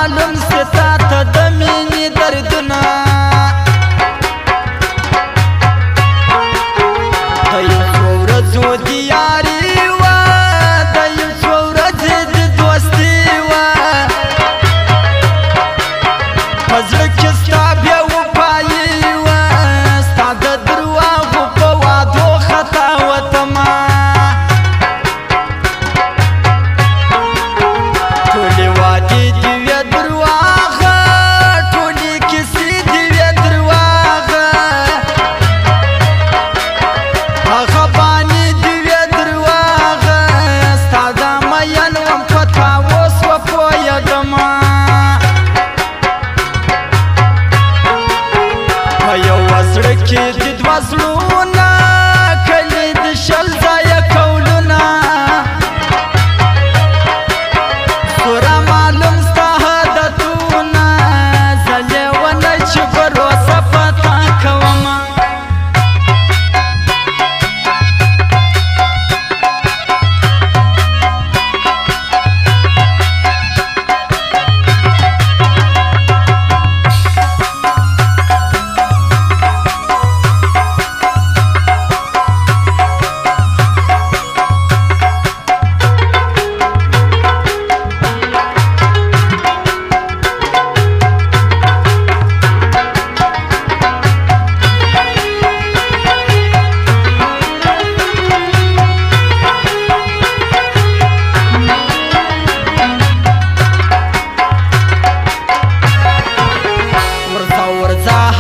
معلوم ستا ته د مینې دردونه د یو څو ورځو د یاري وه د یو څو ورځې د دوستي وه په زړه کې ستا بیا وفایي وه ستا د درواغو په وعدو خطا وتمه ټولې وعدې دې وې درواغه ټولې کیسې دې وې درواغه هغه بانې دې وې درواغه ستا دا مین وم په تا اوس وپوهېدمه په یوه زړه کې دې دوه زړونه کلي د شل ځایه کولونه پوره معلوم ستا عادتونه زه لیونی چې بروسه په تا کومه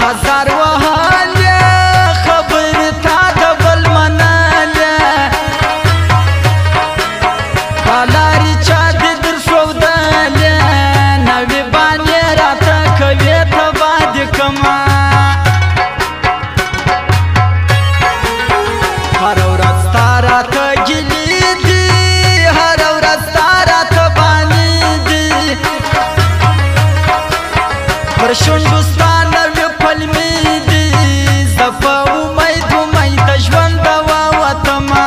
هزار وهلې خبرې تا د بل منلې په لارې چا دې درښودلې نوې بانې راته کوې تباه دې کړمه هره ورځ ستا راته ګیلې دي هره ورځ ستا راته بانې دي پر شونډو ستا پلمې دي زه په امید امید د ژونده ووتمه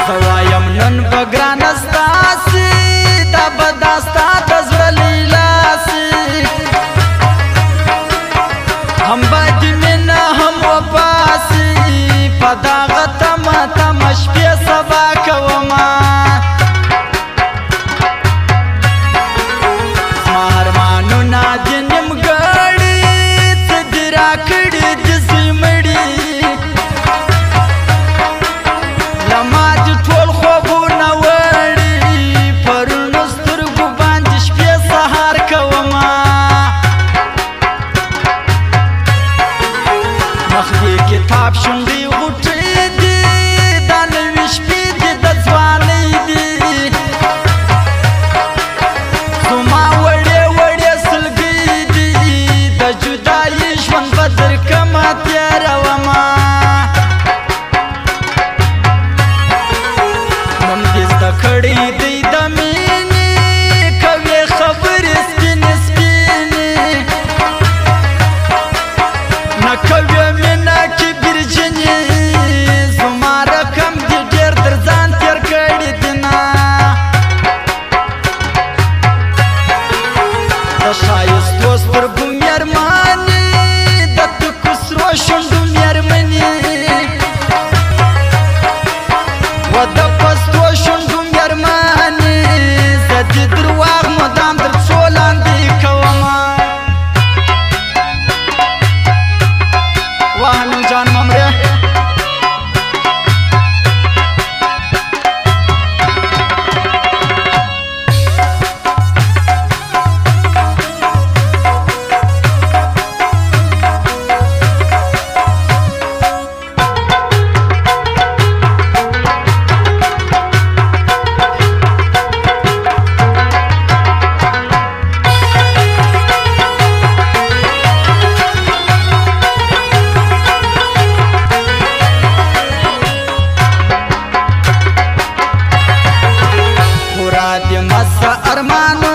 زه وایم نن به ګرانه ستاسې دا به دا ستا د زړه لیلاسې هم به دې مینه هم وباسې په دغه تمه تمه شپې سبا کومه کتاب شونډې غوټې دي دا نوې شپې دي د ځوانۍ دي زما وړې وړې سلګۍ دي د جدایي ژوند به درکړمه تېرومه نوم دې زده کړی دی د مینې کوې خبرې سپینې سپینې نه کوې ښایستو سترګو مېرمنې د تکو سرو شونډو مېرمنې و د پستو شونډو مېرمنې زه دې درواغ مدام تر پښو لاندې کومه واه نو جان ممرې ارمانو